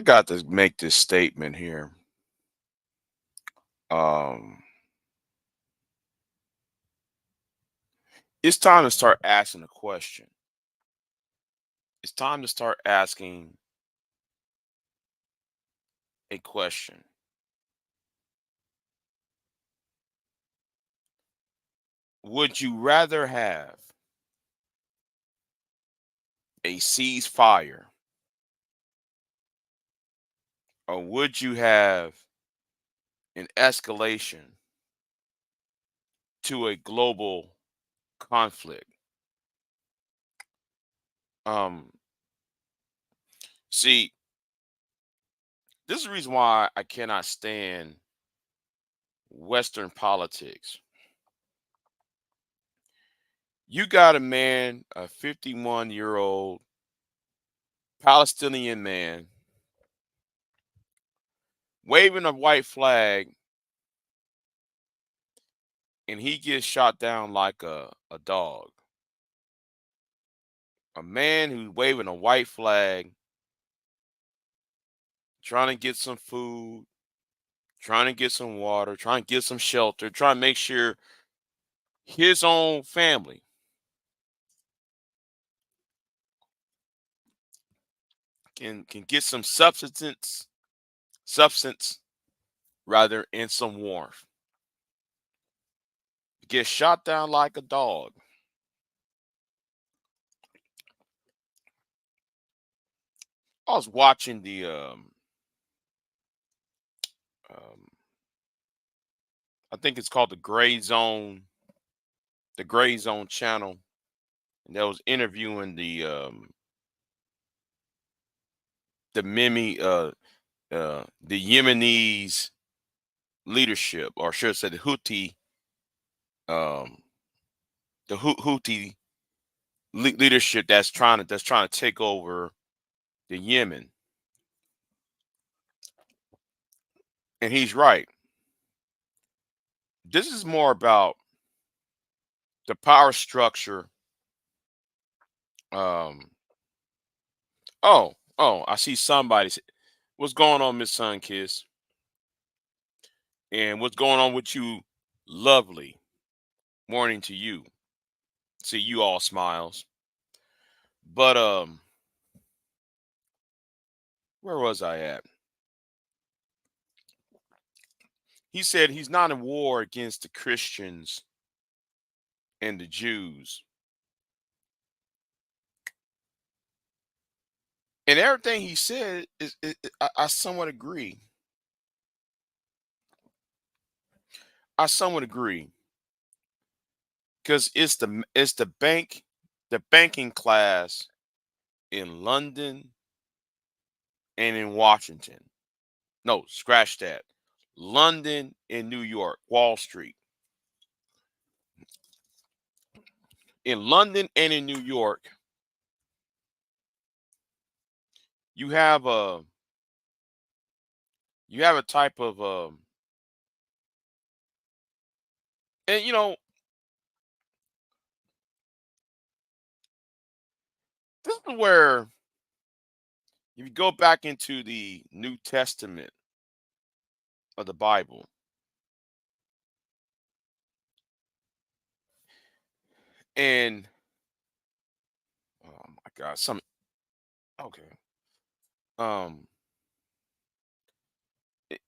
got to make this statement here. Um, it's time to start asking a question. It's time to start asking a question. Would you rather have a ceasefire or would you have an escalation to a global conflict? Um, See, this is the reason why I cannot stand Western politics. You got a man, a 51-year-old Palestinian man, waving a white flag, and he gets shot down like a dog. A man who's waving a white flag, trying to get some food, trying to get some water, trying to get some shelter, trying to make sure his own family can get some substance rather, and some warmth. Get shot down like a dog. I was watching um I think it's called the Gray Zone channel, and that was interviewing the the Yemenis leadership, or should I say um Houthi leadership that's trying to take over the Yemen. And he's right. This is more about the power structure. Um, oh, I see somebody. What's going on, Miss Sunkiss? And what's going on with you? Lovely morning to you. See you all smiles. But where was I at? He said he's not in war against the Christians and the Jews. And everything he said I somewhat agree. I somewhat agree because it's the banking class in London and in Washington. No, scratch that. London and New York, Wall Street. In London and in New York, you have a type of and this is where if you go back into the New Testament of the Bible, and oh my God, some okay. Um,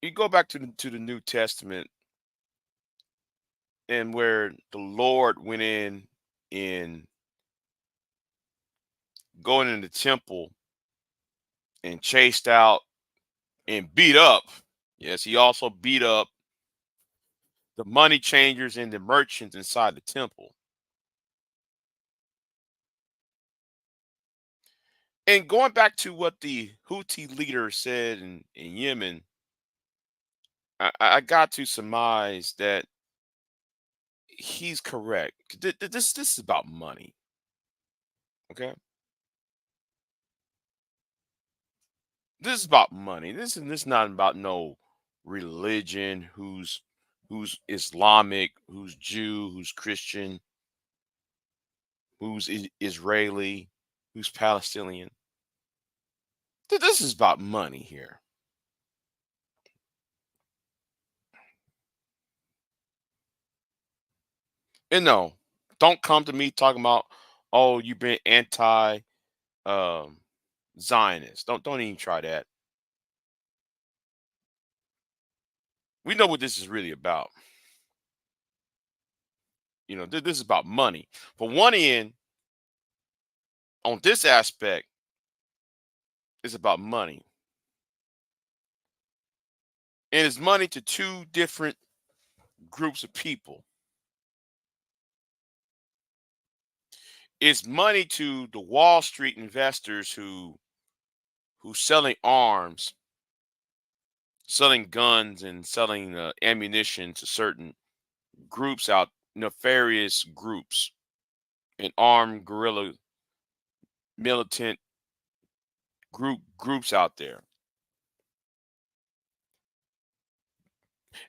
you go back to the New Testament, and where the Lord went in and going in the temple and chased out and beat up. Yes, he also beat up the money changers and the merchants inside the temple. And going back to what the Houthi leader said in Yemen, I got to surmise that he's correct. This is about money. Okay, this is about money. This is not about no religion. Who's Islamic? Who's Jew? Who's Christian? Who's Israeli? Who's Palestinian? This is about money here. And no, don't come to me talking about, oh, you've been anti um Zionist. Don't even try that. We know what this is really about. This is about money. For one end, on this aspect, it's about money. And it's money to two different groups of people. It's money to the Wall Street investors who selling arms, selling guns, and selling ammunition to certain groups out, nefarious groups and armed guerrilla militant groups out there.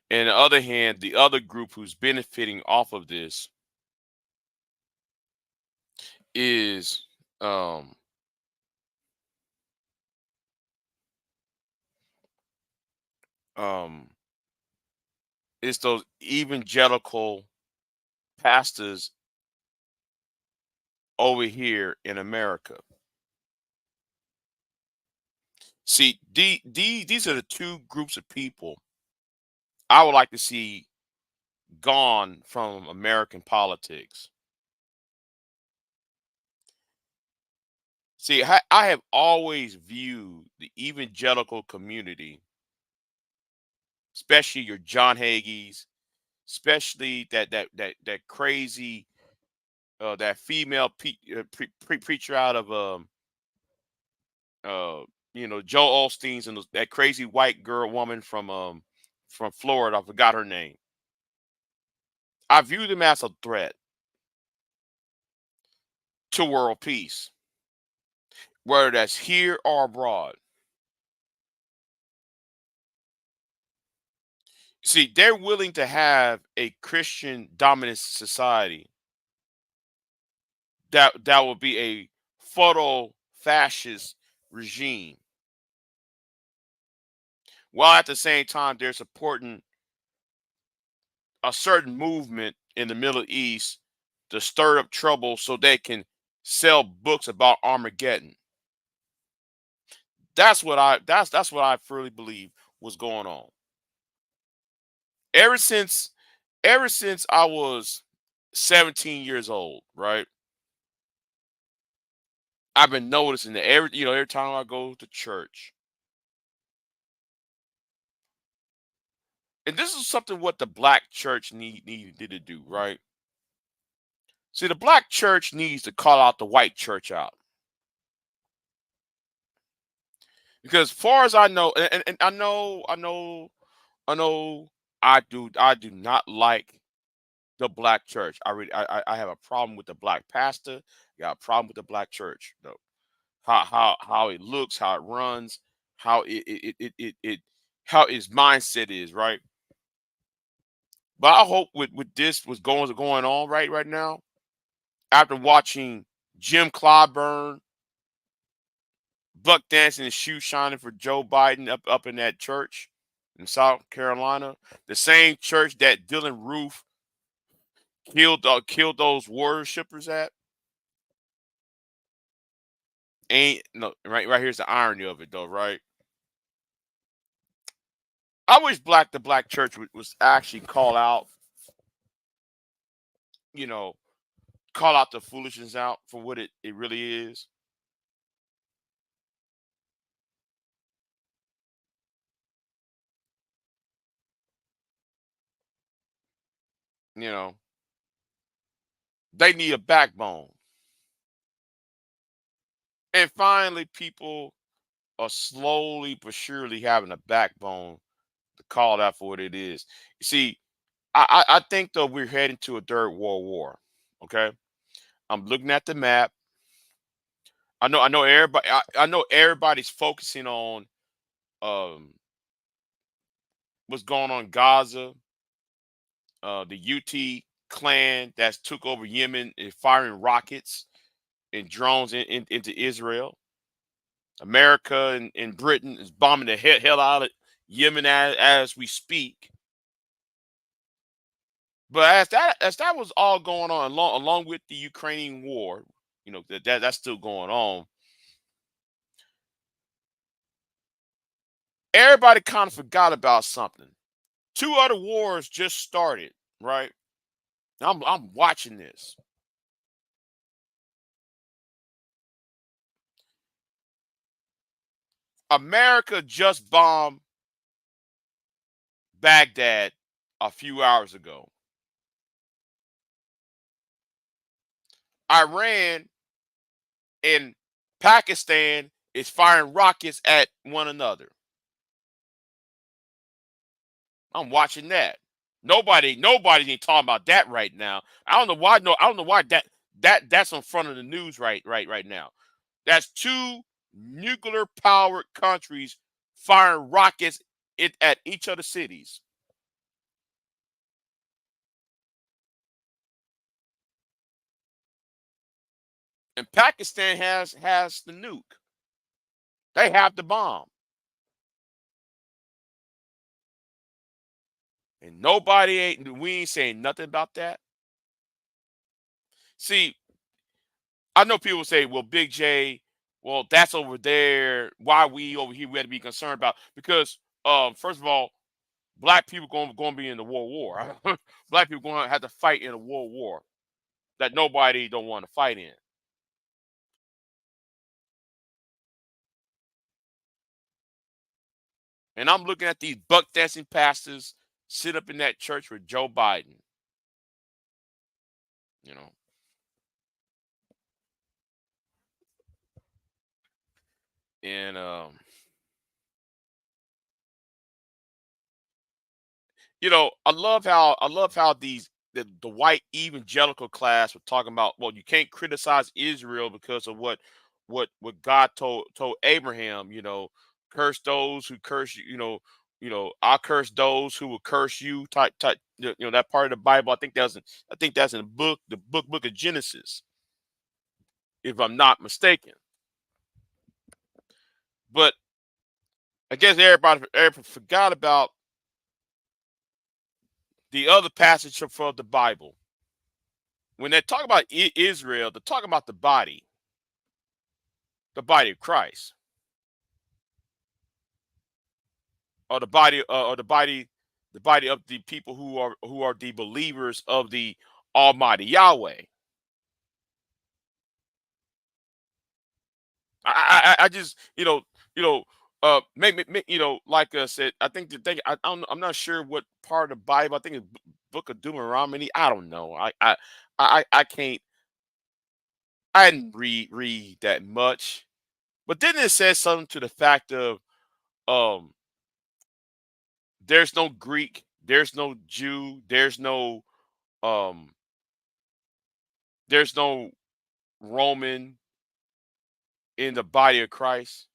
And on the other hand, the other group who's benefiting off of this is um um it's those evangelical pastors over here in America. See, these are the two groups of people I would like to see gone from American politics. See, I have always viewed the evangelical community, especially your John Hagees, especially that crazy that female preacher out of uh Joel Osteen's and that crazy white girl woman from Florida. I forgot her name. I view them as a threat to world peace, whether that's here or abroad. See, they're willing to have a Christian dominant society that will be a photo fascist regime, while at the same time they're supporting a certain movement in the Middle East to stir up trouble so they can sell books about Armageddon. That's what I fully believe was going on. Ever since ever since I was 17 years old, right? I've been noticing that every time I go to church, and this is something what the black church needed to do, right? See, the black church needs to call out the white church out because, far as I know, and I know, I do not like the black church. I have a problem with the black pastor. Got a problem with the black church. Though how it looks, how it runs, how it how its mindset is, right? But I hope with this what's going on right now, after watching Jim Clyburn buck dancing and shoe shining for Joe Biden up in that church in South Carolina, the same church that Dylan Roof killed those worshipers at. Ain't no right here's the irony of it though, right? I wish the black church was actually you know, call out the foolishness out for what it really is. You know, they need a backbone. And finally, people are slowly but surely having a backbone to call that for what it is. You see, I think though we're heading to a third world war. Okay, I'm looking at the map. I know everybody. I know everybody's focusing on um what's going on in Gaza, the UT clan that's took over Yemen and firing rockets and drones into Israel. America and Britain is bombing the hell out of Yemen as we speak. But as that was all going on, along with the Ukrainian war, that's still going on. Everybody kind of forgot about something. Two other wars just started, right? I'm watching this. America just bombed Baghdad a few hours ago. Iran and Pakistan is firing rockets at one another. I'm watching that. Nobody ain't talking about that right now. I don't know why. No, I don't know why that's in front of the news right now. That's two nuclear powered countries firing rockets at each other cities. And Pakistan has the nuke. They have the bomb. And we ain't saying nothing about that. See, I know people say, well, Big J, well, that's over there. Why we over here we had to be concerned about? Because first of all, black people going to be in the world war. Black people going to have to fight in a world war that nobody don't want to fight in. And I'm looking at these buck dancing pastors sit up in that church with Joe Biden. You know, and I love how the white evangelical class were talking about. Well, you can't criticize Israel because of what God told Abraham. Curse those who curse you. I curse those who will curse you. Type. That part of the Bible. I think that's in the book of Genesis, if I'm not mistaken. But I guess everybody forgot about the other passage from the Bible. When they talk about Israel, they're talking about the body of Christ, or the body of the people who are the believers of the Almighty Yahweh. I just like I said, I think the thing I'm not sure what part of the Bible. I think it's Book of Deuteronomy. I don't know. I can't. I didn't read that much, but then it says something to the fact of um there's no Greek, there's no Jew, um there's no Roman in the body of Christ.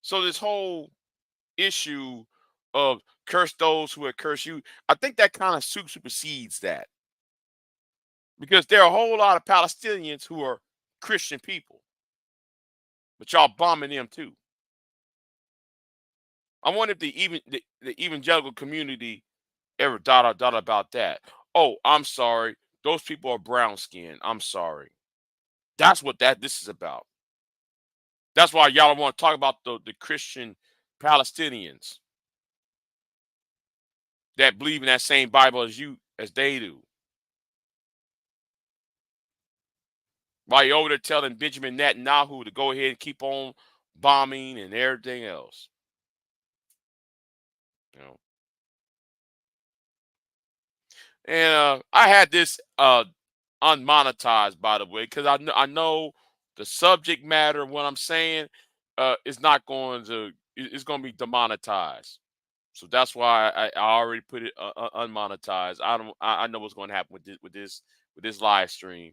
So this whole issue of curse those who have cursed you, I think that kind of supersedes that, because there are a whole lot of Palestinians who are Christian people, but y'all bombing them too. I wonder if the evangelical community ever thought about that. Oh, I'm sorry. Those people are brown skinned. I'm sorry. That's what this is about. That's why y'all don't want to talk about the Christian Palestinians that believe in that same Bible as they do. While you're over there telling Benjamin Netanyahu to go ahead and keep on bombing and everything else. You know. And I had this unmonetized, by the way, because I know the subject matter of what I'm saying is not going to it's going to be demonetized. So that's why I already put it unmonetized. I know what's going to happen with this live stream.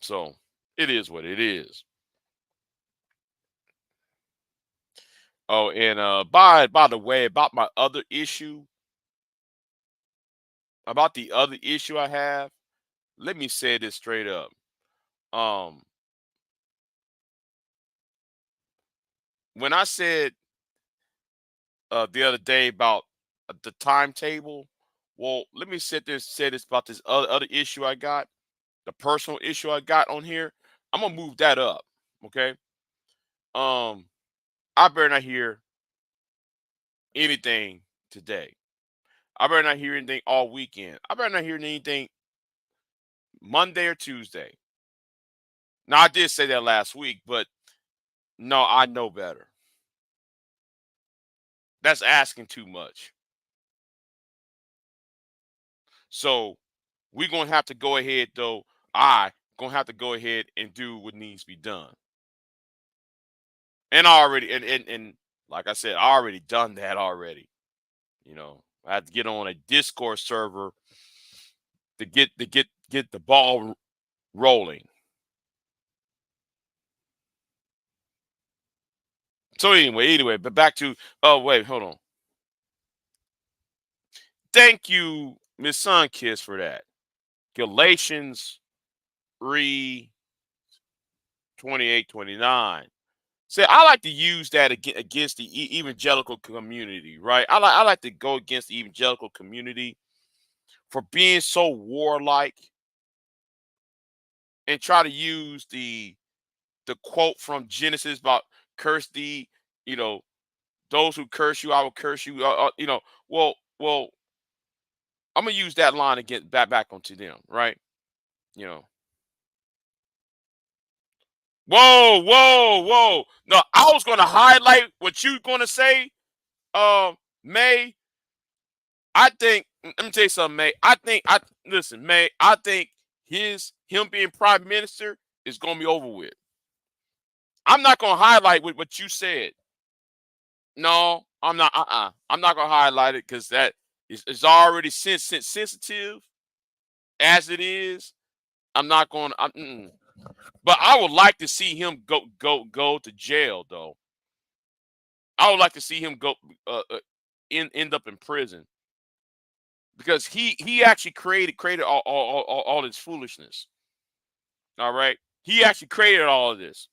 So it is what it is. Oh, and by the way, about the other issue I have. let me say this straight up. Um, when I said the other day about the timetable, well, let me say this about this other issue I got, the personal issue I got on here. I'm gonna move that up. Okay. Um, I better not hear anything today. I better not hear anything all weekend. I better not hear anything Monday or Tuesday. Now I did say that last week, but no, I know better. That's asking too much. So we're gonna have to go ahead though. I gonna have to go ahead and do what needs to be done. And I already and like I said, I already done that already. I had to get on a Discord server to get the ball rolling. So anyway, but back to oh wait, hold on. Thank you, Miss Sunkiss, for that. Galatians 3 28 29. See, I like to use that against the evangelical community, right? I like to go against the evangelical community for being so warlike and try to use the quote from Genesis about curse thee, you know, those who curse you, I will curse you. Well, I'm gonna use that line and get back onto them, right? You know, whoa. No, I was gonna highlight what you're gonna say, May. I think let me tell you something, May. I listen, May. I think him being prime minister is gonna be over with. I'm not gonna highlight what you said. No, I'm not. I'm not gonna highlight it because that is already sensitive as it is. I'm not going. But I would like to see him go to jail though. I would like to see him go end up in prison because he actually created all this foolishness. All right, he actually created all of this.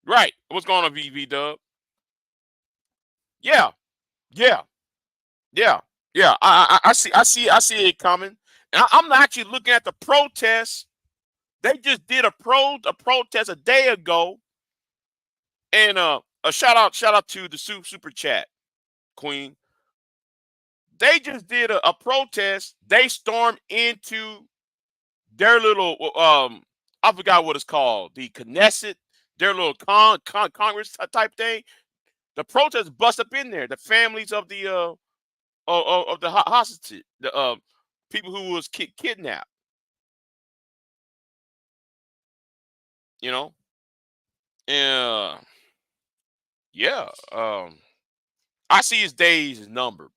Right. What's going on, VV Dub? Yeah, yeah, yeah, yeah. I see it coming. And I'm actually looking at the protests. They just did a protest a day ago, and a shout out to the super chat queen. They just did a protest. They stormed into their little I forgot what it's called, the Knesset, their little Congress type thing. The protest bust up in there. The families of the of the hostage, the people who was kidnapped. You know, and yeah, I see his days is numbered.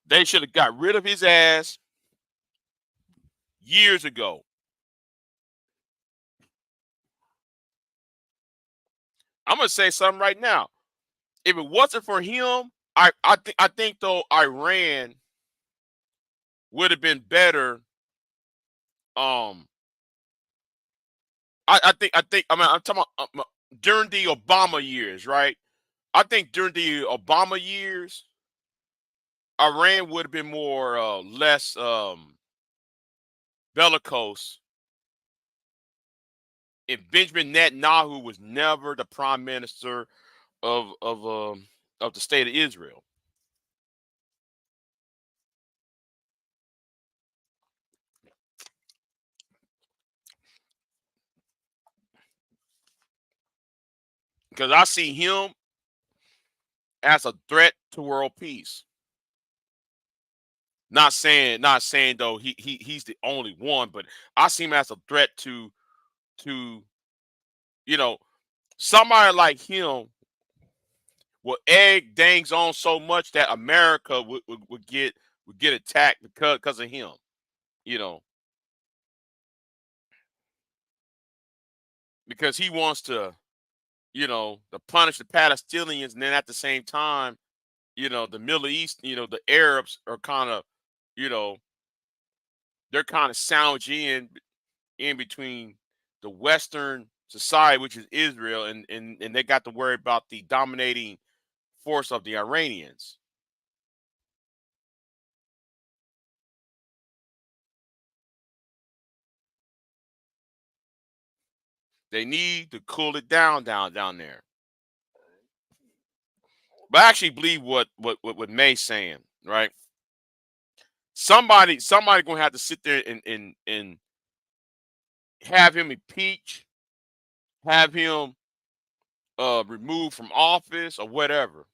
They should have got rid of his ass years ago. I'm gonna say something right now. If it wasn't for him, I think though Iran would have been better. Um, I think I mean I'm talking about during the Obama years, right? I think during the Obama years, Iran would have been more less bellicose. If Benjamin Netanyahu was never the prime minister of the state of Israel, because I see him as a threat to world peace. Not saying though he's the only one, but I see him as a threat to you know somebody like him will egg things on so much that America would get attacked because of him. You know, because he wants to. to punish the Palestinians, and then at the same time, the Middle East, the Arabs are kind of, you know, they're kind of sandwiched in between the Western society, which is Israel, and they got to worry about the dominating force of the Iranians. They need to cool it down there. But I actually believe what May's saying, right? Somebody gonna have to sit there and have him impeached, have him removed from office or whatever.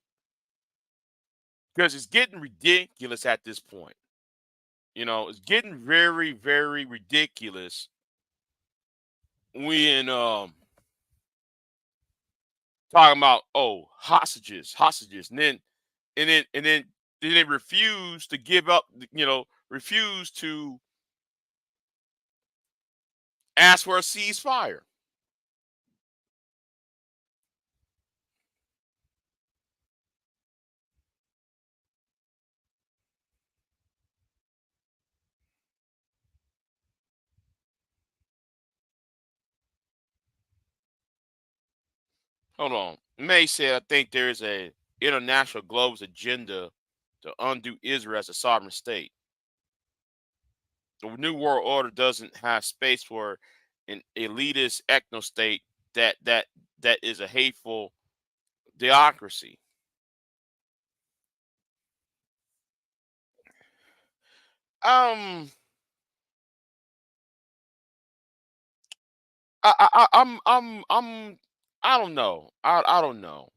Because it's getting ridiculous at this point. It's getting very, very ridiculous when talking about hostages, and then they refuse to give up, refuse to ask for a ceasefire. Hold on. May said, I think there is a international globalist agenda to undo Israel as a sovereign state. The New World Order doesn't have space for an elitist ethno state that is a hateful theocracy. Um, I don't know. I don't know.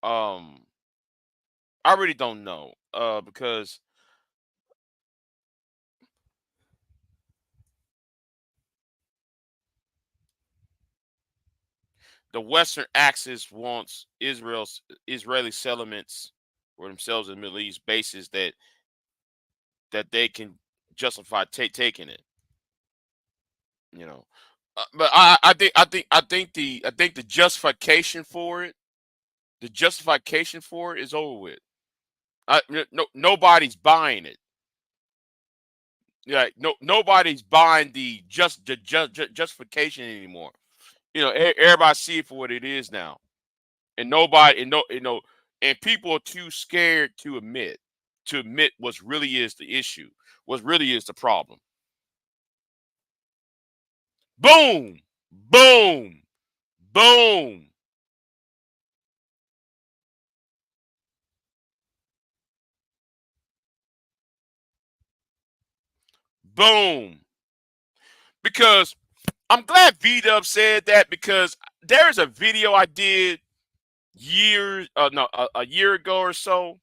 Um, I really don't know. Because the Western Axis wants Israeli settlements for themselves in the Middle East bases that they can justify taking it. But I think the justification for it is over with. No, nobody's buying it. Yeah, no, nobody's buying the justification anymore. Everybody see it for what it is now, and nobody, and no, and people are too scared to admit what really is the issue, what really is the problem. Boom, boom, boom, boom. Because I'm glad V-Dub said that, because there's a video I did a year ago or so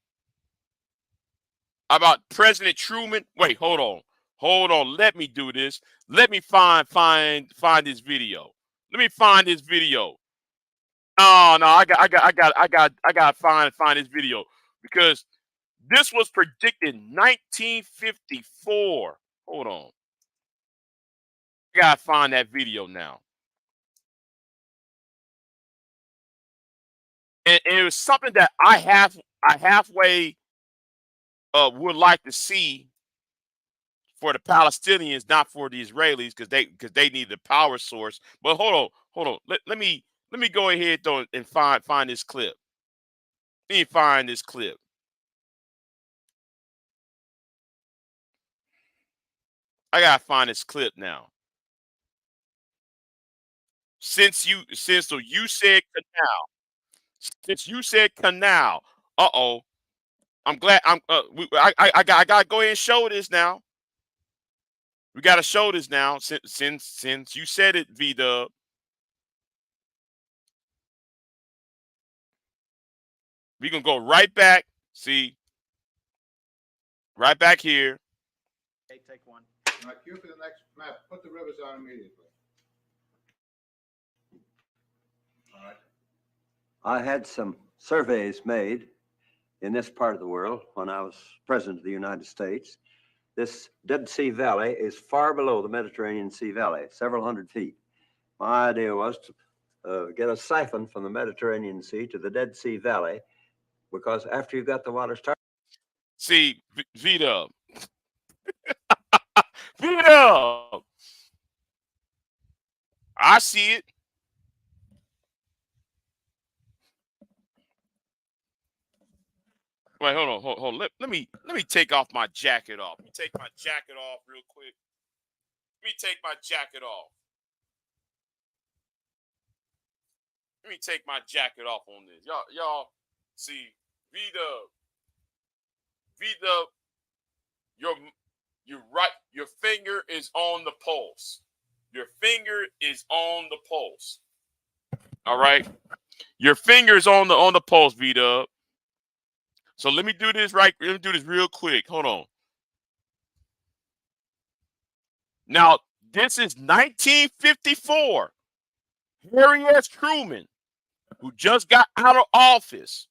about President Truman. Wait, hold on. Let me do this. Let me find this video. Let me find this video. Oh no, I got to find this video, because this was predicted in 1954. Hold on, I gotta find that video now, and it was something that I halfway would like to see for the Palestinians, not for the Israelis, because they need the power source. But hold on. Let me go ahead though and find this clip. Let me find this clip. I gotta find this clip now. Since you said canal, since you said canal, uh-oh. I'm glad I gotta go ahead and show this now. We gotta show this now, since you said it, V Dub. We can go right back. See, right back here. Okay, take one. All right, cue for the next map. Put the rivers on immediately. All right. I had some surveys made in this part of the world when I was president of the United States. This Dead Sea Valley is far below the Mediterranean Sea Valley, several hundred feet. My idea was to get a siphon from the Mediterranean Sea to the Dead Sea Valley, because after you got the water started. See, V-Dub. V-Dub. I see it. Wait, hold on, hold. Let me take off my jacket off. Let me take my jacket off real quick. Let me take my jacket off. Let me take my jacket off on this. Y'all see, V-Dub. V-Dub, you're right. Your finger is on the pulse. Your finger is on the pulse. All right. Your finger's on the pulse, V-Dub. So let me do this right. Let me do this real quick. Hold on. Now, this is 1954. Harry S. Truman, who just got out of office.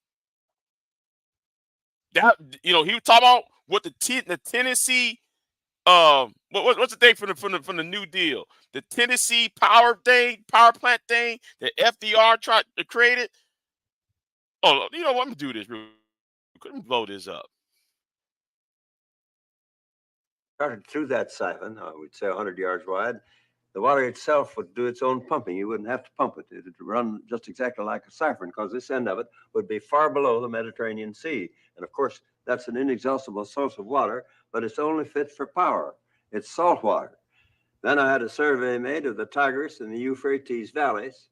That, he was talking about what the Tennessee what's the thing from the New Deal? The Tennessee power plant thing that FDR tried to create it. Oh, you know what? Let me do this real quick. Let me blow this up. Started through that siphon, we'd say 100 yards wide, the water itself would do its own pumping. You wouldn't have to pump it. It would run just exactly like a siphon, because this end of it would be far below the Mediterranean Sea. And of course, that's an inexhaustible source of water, but it's only fit for power. It's salt water. Then I had a survey made of the Tigris and the Euphrates valleys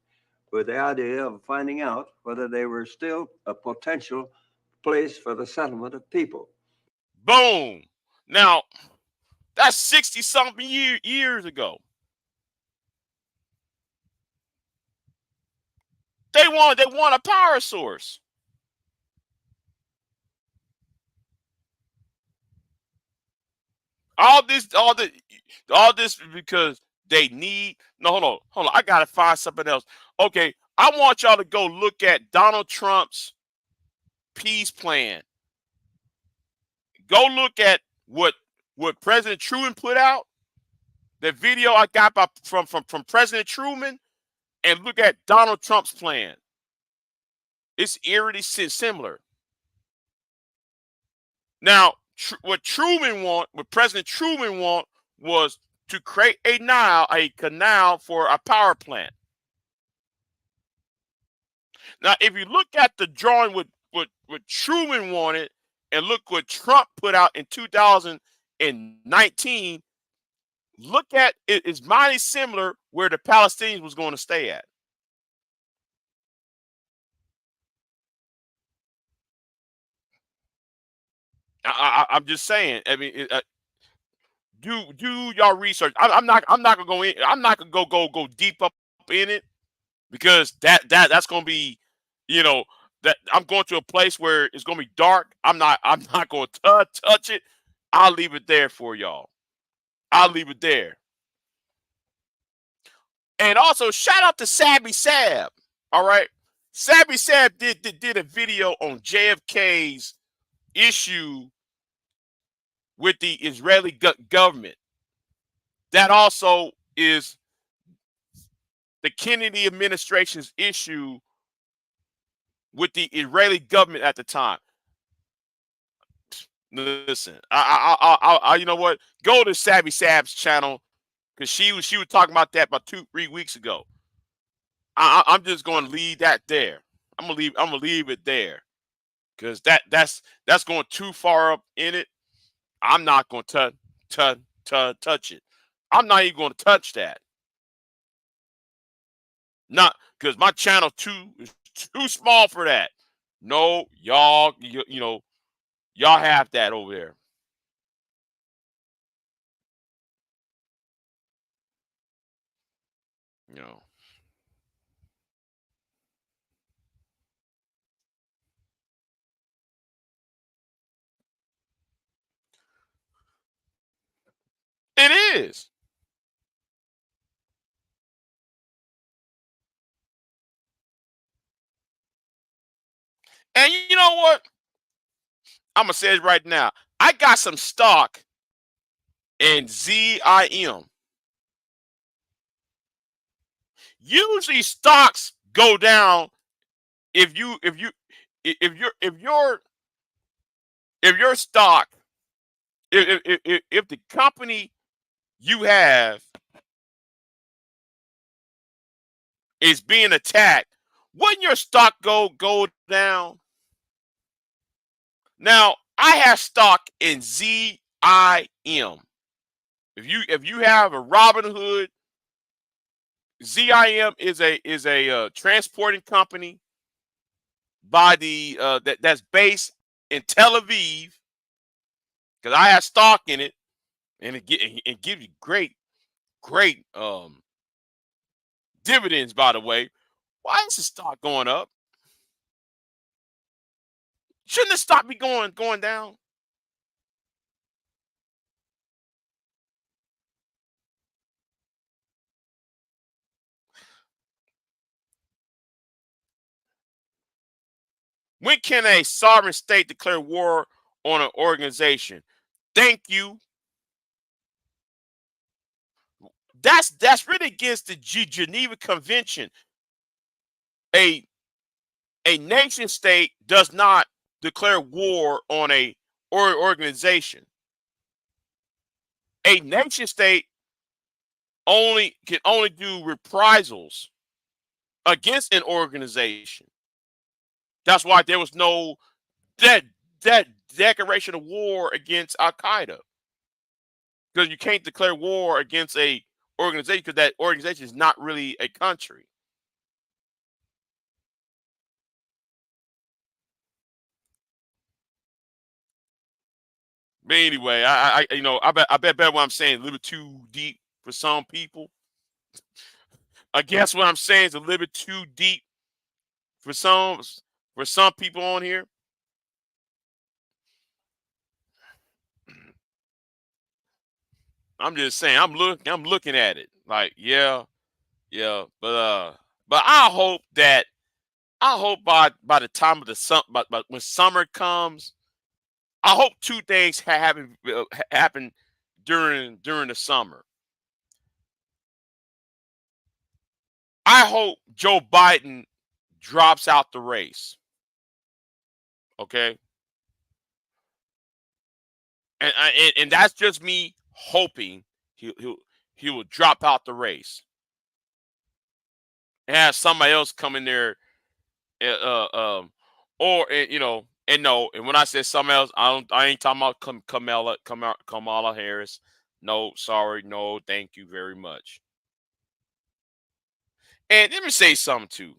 with the idea of finding out whether they were still a potential place for the settlement of people. Boom. Now, that's 60-something years ago. They want a power source. All this because they need. No, hold on. I gotta find something else. Okay, I want y'all to go look at Donald Trump's peace plan. Go look at what President Truman put out. The video I got from President Truman, and look at Donald Trump's plan. It's eerily similar. Now, what President Truman want was to create a canal for a power plant. Now, if you look at the drawing what Truman wanted, and look what Trump put out in 2019, look at it. It's mighty similar where the Palestinians was going to stay at. I'm just saying. I mean, do y'all research. I'm not gonna go in. I'm not gonna go deep up in it, because that's gonna be, that I'm going to a place where it's gonna be dark. I'm not gonna touch it. I'll leave it there for y'all. I'll leave it there. And also, shout out to Sabby Sab. All right, Sabby Sab did a video on JFK's issue with the Israeli government. That also is the Kennedy administration's issue with the Israeli government at the time. Listen, you know what? Go to Sabby Sab's channel, because she was talking about that about 2-3 weeks ago. I'm just going to leave that there. I'm gonna leave it there, because that's going too far up in it. I'm not going to touch it. I'm not even going to touch that. Not because my channel is too small for that. No, y'all, y'all have that over there. It is. And you know what? I'm gonna say it right now. I got some stock in ZIM. Usually stocks go down if you if you if your stock if the company you have is being attacked, wouldn't your stock go down? Now, I have stock in ZIM. If you have a Robinhood, ZIM is a transporting company by that's based in Tel Aviv. Because I have stock in it, and it gives you great dividends. By the way, why is the stock going up? Shouldn't the stock be going down? When can a sovereign state declare war on an organization? Thank you. That's really against the Geneva Convention. A a nation state does not declare war on a organization. A nation state can only do reprisals against an organization. That's why there was no that that declaration of war against Al Qaeda, because you can't declare war against a organization because that organization is not really a country. But anyway, I bet what I'm saying is a little bit too deep for some people. I guess what I'm saying is a little bit too deep for some people on here. I'm just saying I'm looking at it like yeah, but I hope by the time of the but when summer comes, I hope two things happen during the summer. I hope Joe Biden drops out the race. Okay, and that's just me hoping he will drop out the race and have somebody else come in there, or and no, and when I say something else, I ain't talking about Kamala Harris. No, sorry, no, thank you very much. And let me say something too.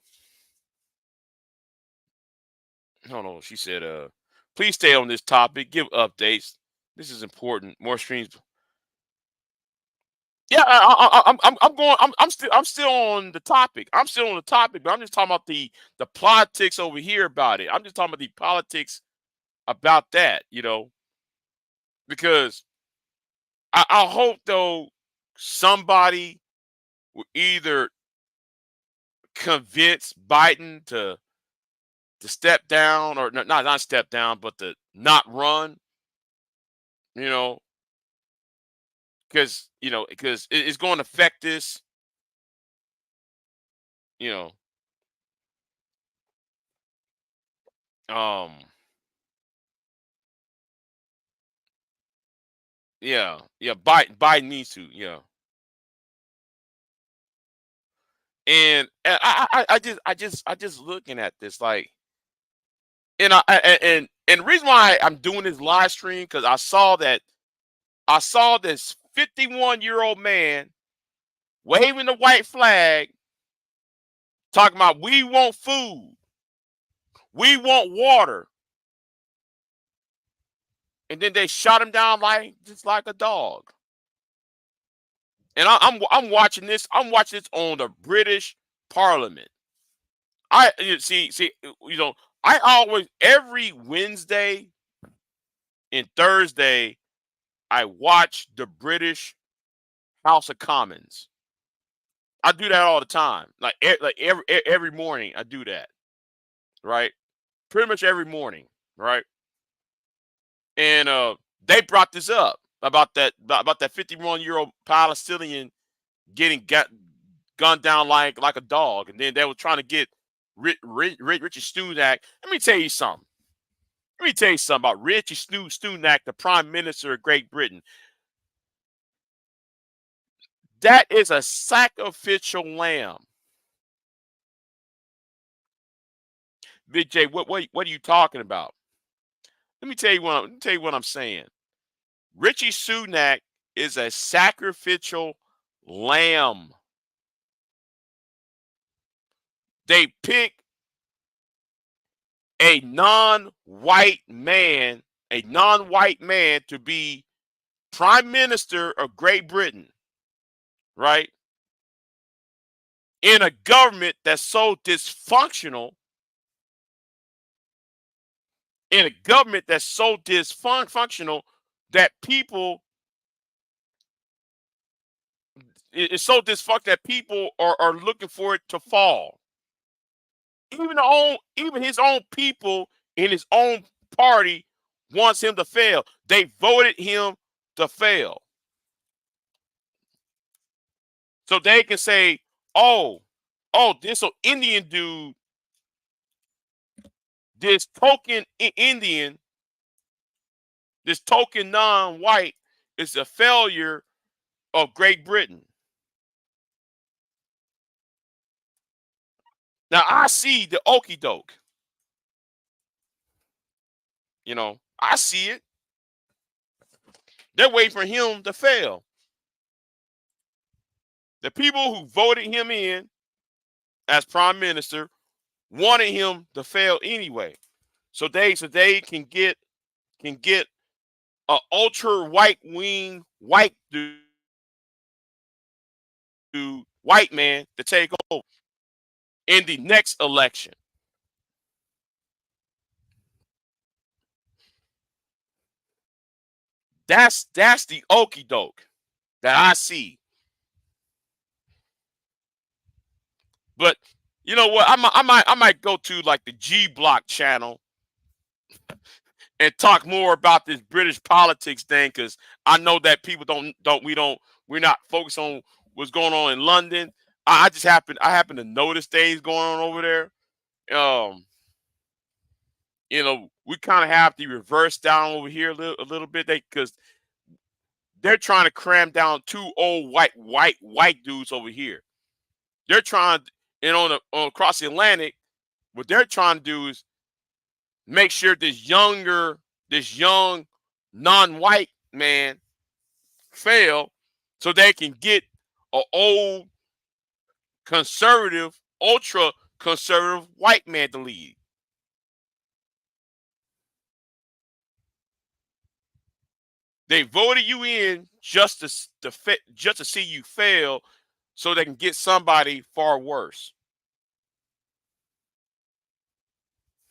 Hold on, she said, please stay on this topic, give updates. This is important. More streams. Yeah, I'm going. I'm still on the topic. I'm still on the topic, but I'm just talking about the politics over here about it. I'm just talking about the politics about that, because I hope though somebody will either convince Biden to step down, or not step down, but to not run. You know, because it's going to affect this. You know, um, yeah. Biden needs to, and I just looking at this like, and the reason why I'm doing this live stream because I saw this 51-year-old man waving the white flag, talking about we want food, we want water, and then they shot him down like just like a dog. And I'm watching this. I'm watching this on the British Parliament. See. I always every Wednesday and Thursday I watch the British House of Commons. I do that all the time. Like every morning I do that. Right. Pretty much every morning. Right. And they brought this up about that 51-year-old Palestinian getting gunned down like a dog, and then they were trying to get Richie Sunak. Let me tell you something. Let me tell you something about Richie Sunak, the Prime Minister of Great Britain. That is a sacrificial lamb. Big J, what are you talking about? Let me tell you what I'm saying. Richie Sunak is a sacrificial lamb. They pick a non-white man to be Prime Minister of Great Britain, right? In a government that's so dysfunctional, that people it's so dysfunctional that people are looking for it to fall. Even his own people in his own party wants him to fail. They voted him to fail. So they can say, oh, this Indian dude, this token Indian, this token non-white is a failure of Great Britain. Now I see the okie doke. I see it. They're waiting for him to fail. The people who voted him in as prime minister wanted him to fail anyway, so they can get an ultra right wing white dude, white man to take over in the next election. That's the okie doke that I see. But you know what? I might go to like the G Block channel and talk more about this British politics thing, because I know that people we're not focused on what's going on in London. I happen to notice things going on over there. We kind of have to reverse down over here a little bit, because they're trying to cram down two old white dudes over here. They're trying, on across the Atlantic, what they're trying to do is make sure this young non-white man fail, so they can get an old conservative, ultra conservative white man to lead. They voted you in just to see you fail, so they can get somebody far worse.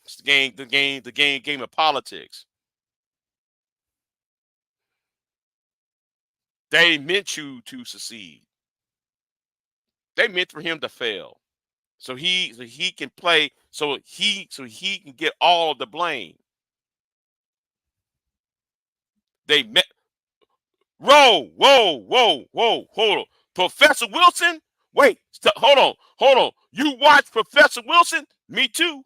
It's the game of politics. They meant you to succeed. They meant for him to fail, so he can play, so he can get all the blame. They met. Whoa, hold on, Professor Wilson. Wait, hold on. You watch Professor Wilson? Me too.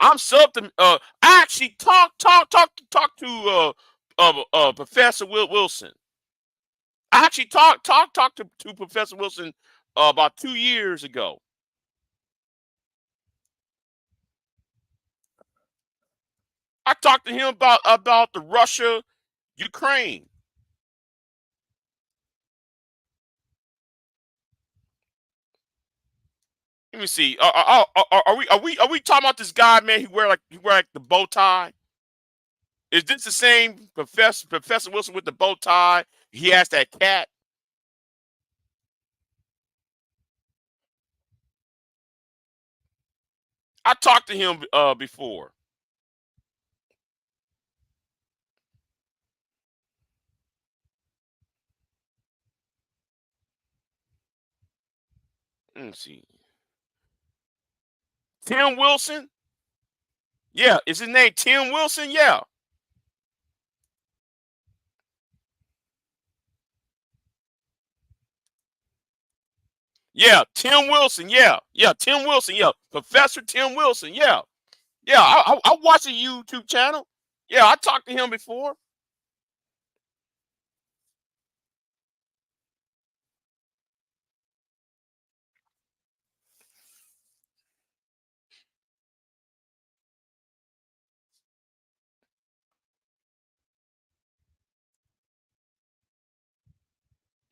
I'm something. I actually talked to Professor Wilson. I actually talked to Professor Wilson about 2 years ago. I talked to him about the Russia Ukraine. Let me see. Are we talking about this guy, man? He wear like the bow tie. Is this the same Professor Wilson with the bow tie? He has that cat. I talked to him before. Let me see. Tim Wilson? Yeah, is his name Tim Wilson? Yeah. Yeah, Tim Wilson. Yeah, yeah, Tim Wilson. Yeah, Professor Tim Wilson. Yeah, yeah. I watch a YouTube channel. Yeah, I talked to him before.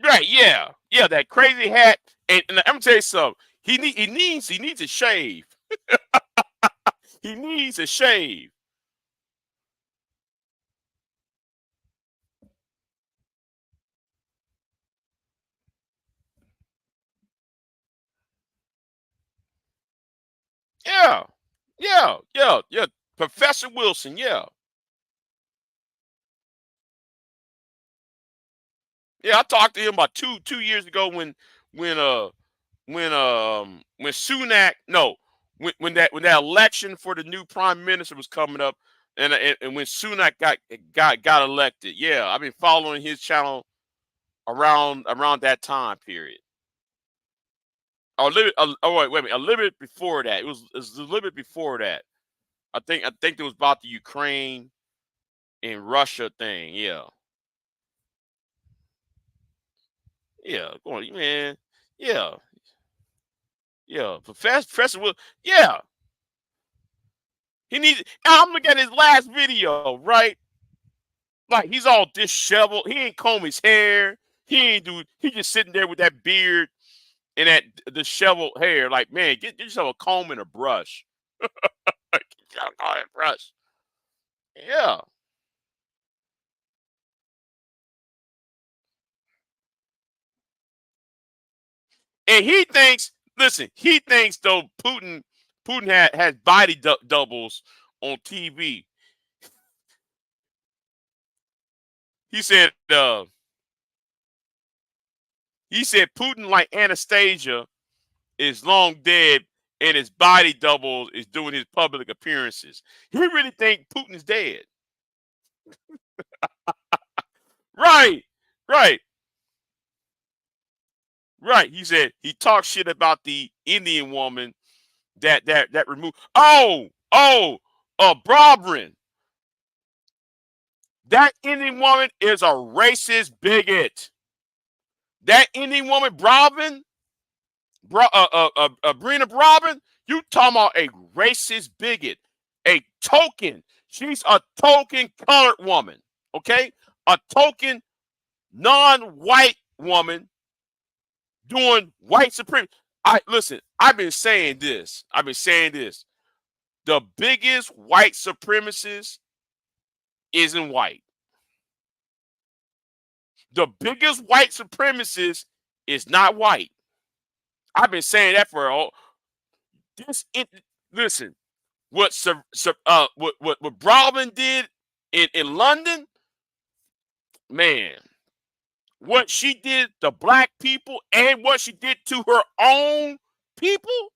Right? Yeah, yeah. That crazy hat. And I'm gonna tell you something. He needs a shave. He needs a shave. Yeah, yeah, yeah, yeah. Professor Wilson. Yeah, yeah. I talked to him about two years ago when uh when Sunak no when that election for the new prime minister was coming up and when Sunak got elected. Yeah, I've been following his channel around that time period. Oh wait, a minute, a little bit before that. It was a little bit before that. I think it was about the Ukraine and Russia thing. Yeah. Yeah, go on, man. Yeah, yeah. Professor Will. Yeah, he needs. I'm looking at his last video, right? Like he's all disheveled. He ain't comb his hair. He ain't do. He just sitting there with that beard and that disheveled hair. Like, man, get yourself a comb and a brush. Get yourself a comb and brush. Yeah, and he thinks. Listen, he thinks though Putin has body doubles on TV. He said. He said Putin, like Anastasia, is long dead, and his body double is doing his public appearances. He really think Putin is dead. Right, right, right. He said he talked shit about the Indian woman that removed. Brobrin. That Indian woman is a racist bigot. That Indian woman, Brobin, Brina Brobin, you talking about a racist bigot, a token. She's a token colored woman, okay? A token non-white woman doing white supremacy. I listen. I've been saying this. I've been saying this. The biggest white supremacist isn't white. The biggest white supremacist is not white. I've been saying that for all this. Listen, what Browman did in London, man, what she did to black people and what she did to her own people.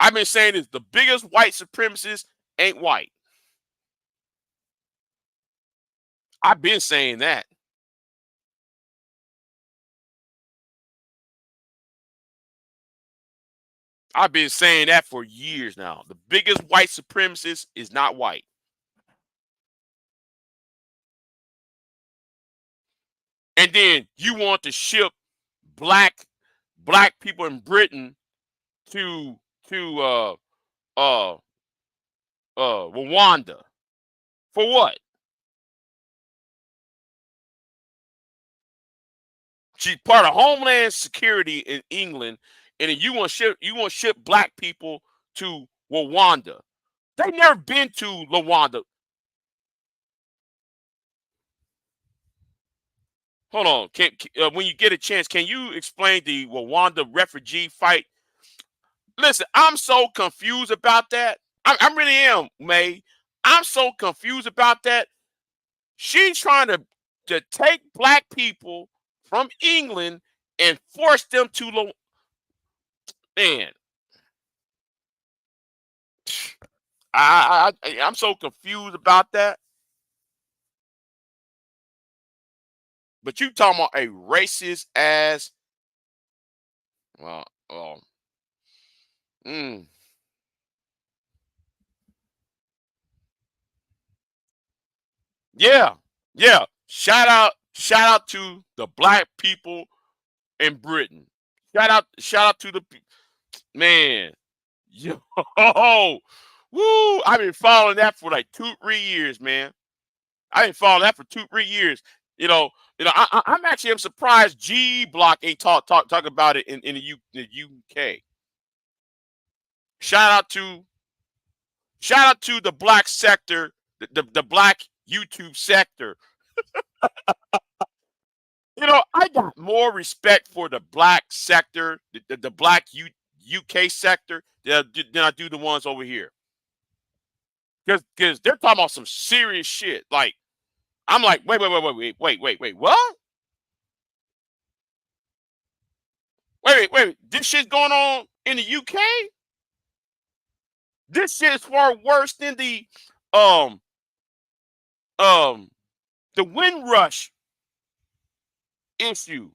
I've been saying this: the biggest white supremacist ain't white. I've been saying that. I've been saying that for years now. The biggest white supremacist is not white. And then you want to ship black black people in Britain to to uh Rwanda. For what? She's part of Homeland Security in England, and then you want to ship black people to Rwanda. They never been to Rwanda. Hold on, when you get a chance, can you explain the Rwanda refugee fight? Listen, I'm so confused about that. I really am, May. I'm so confused about that. She's trying to take black people from England and force them to man. I'm so confused about that. But you talking about a racist ass? Well, mm, yeah, yeah. Shout out to the black people in Britain. Shout out to the man. Yo, woo! I've been following that for like 2-3 years, man. I've been following that for 2-3 years. You know, I'm actually surprised G Block ain't talk about it in the UK. Shout out to the black sector, the black YouTube sector. I got more respect for the black sector, the black UK sector than I do the ones over here. Because they're talking about some serious shit. Like, I'm like, wait, what? Wait. This shit's going on in the UK? This shit is far worse than um the Windrush issue.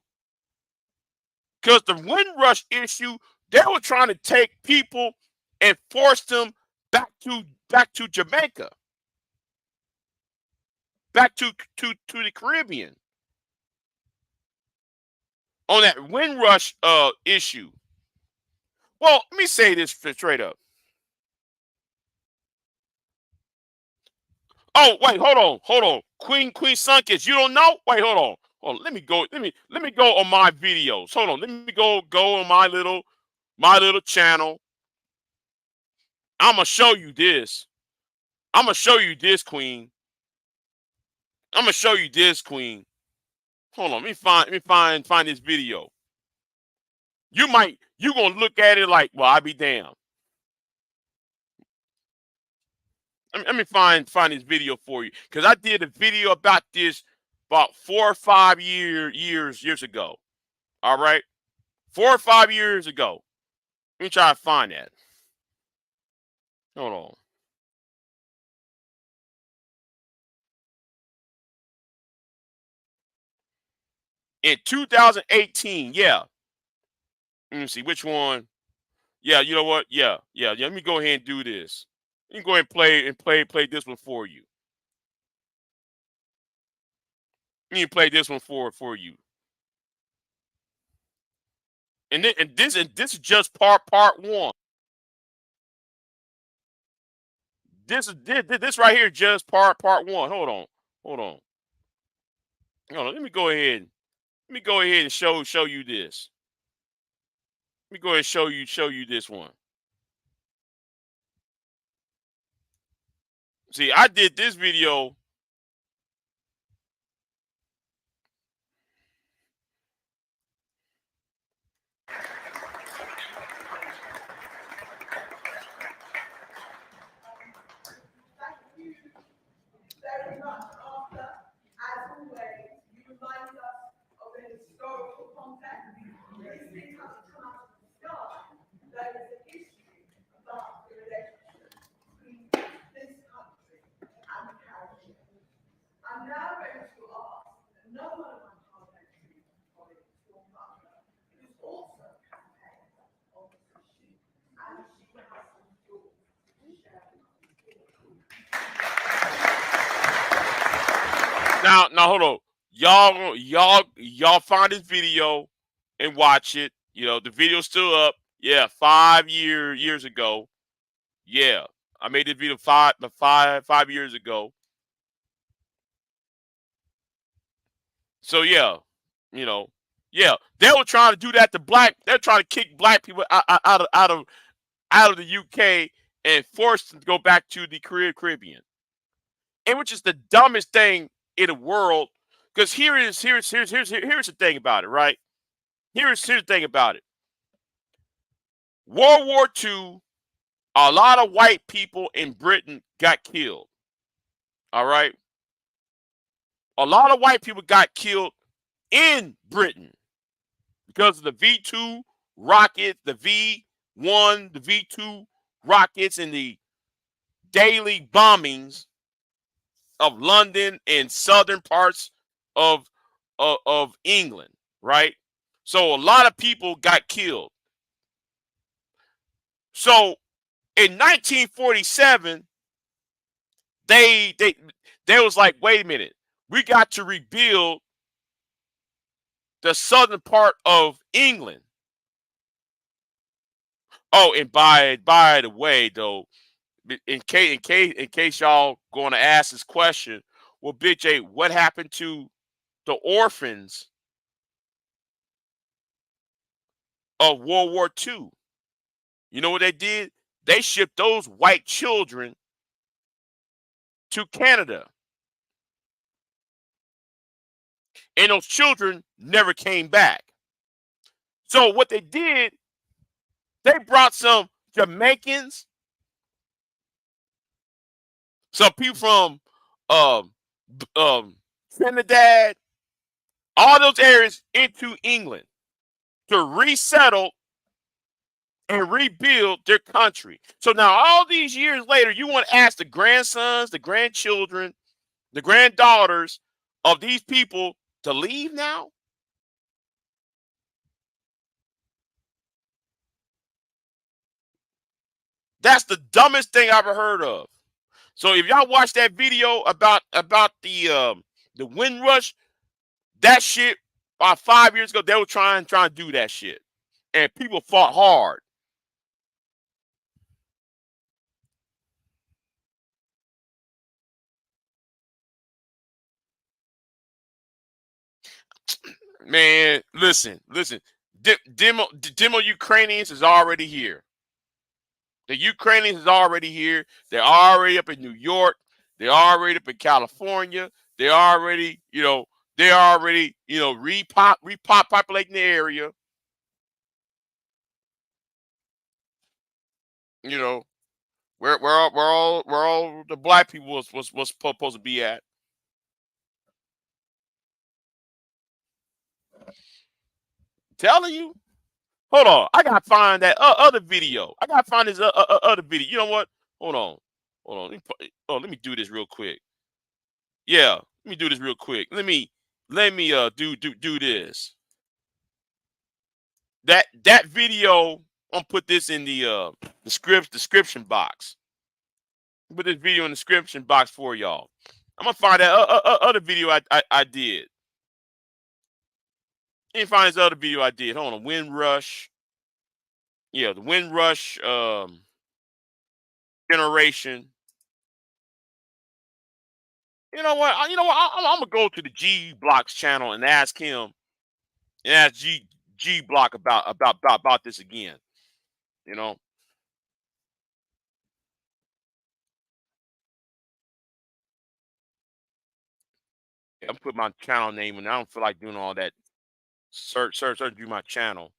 Because the Windrush issue, they were trying to take people and force them back to Jamaica, back to the Caribbean on that Windrush issue. Well, let me say this straight up. Oh, wait, hold on. Queen Sunkist, you don't know? Wait, hold on. Let me go on my videos. Hold on. Let me go on my little channel. I'ma show you this. I'ma show you this, Queen. I'ma show you this, Queen. Hold on. Let me find this video. You gonna look at it like, well, I be damned. Let me find this video for you, because I did a video about this about 4 or 5 years ago. All right, 4 or 5 years ago. Let me try to find that. Hold on. In 2018, yeah. Let me see which one. Yeah, you know what? Yeah. Let me go ahead and do this. You can go ahead and play this one for you. Let me play this one for you. And this is just part one. This right here just part one. Hold on. Let me go ahead. Let me go ahead and show you this. Let me go ahead and show you this one. See, I did this video. Very much after, as always, you remind us of the historical context. This thing hasn't come out of the sky. There is a history about the relationship between this country and the Caribbean. I'm now going to ask no one of my parliamentary colleagues or partner, who's also campaigning on this issue, and she has some thoughts to share with us. Now hold on. Y'all find this video and watch it. The video's still up. Yeah, 5 years ago. Yeah. I made this video 5 years ago. So yeah, yeah, they were trying to do that to they're trying to kick black people out of the UK and force them to go back to the Caribbean. And which is the dumbest thing in the world. Because here's the thing about it, right? Here's the thing about it. World War II, a lot of white people in Britain got killed. All right? A lot of white people got killed in Britain because of the V2 rocket, the V1, the V2 rockets, and the daily bombings of London and southern parts of of England, right? So a lot of people got killed. So in 1947, they was like, wait a minute, we got to rebuild the southern part of England. Oh, and by the way, though, in case y'all going to ask this question, well, Big J, what happened to the orphans of World War II? You know what they did? They shipped those white children to Canada, and those children never came back. So what they did, they brought some Jamaicans, some people from um, Trinidad, all those areas into England to resettle and rebuild their country. So now, all these years later, you want to ask the grandsons, the grandchildren, the granddaughters of these people to leave now? That's the dumbest thing I've ever heard of. So if y'all watch that video about the Windrush, that shit about 5 years ago, they were trying to do that shit, and people fought hard. Man, listen. Demo Ukrainians is already here. The Ukrainians is already here. They're already up in New York. They're already up in California. They're already, repopulating the area. You know, where all the black people was supposed to be at. Telling you. Hold on, I gotta find that other video. I gotta find this other video. You know what? Hold on, hold on. Let me do this real quick. Yeah, let me do this real quick. Let me do this. That video. I'm gonna put this in the description box. Put this video in the description box for y'all. I'm gonna find that other video I did. Let me find this other video I did. Hold on, Windrush. Yeah, the Windrush generation. You know what? I'm gonna go to the G Block's channel and ask him and ask G Block about this again. You know, I'm put my channel name and I don't feel like doing all that. Search, do my channel.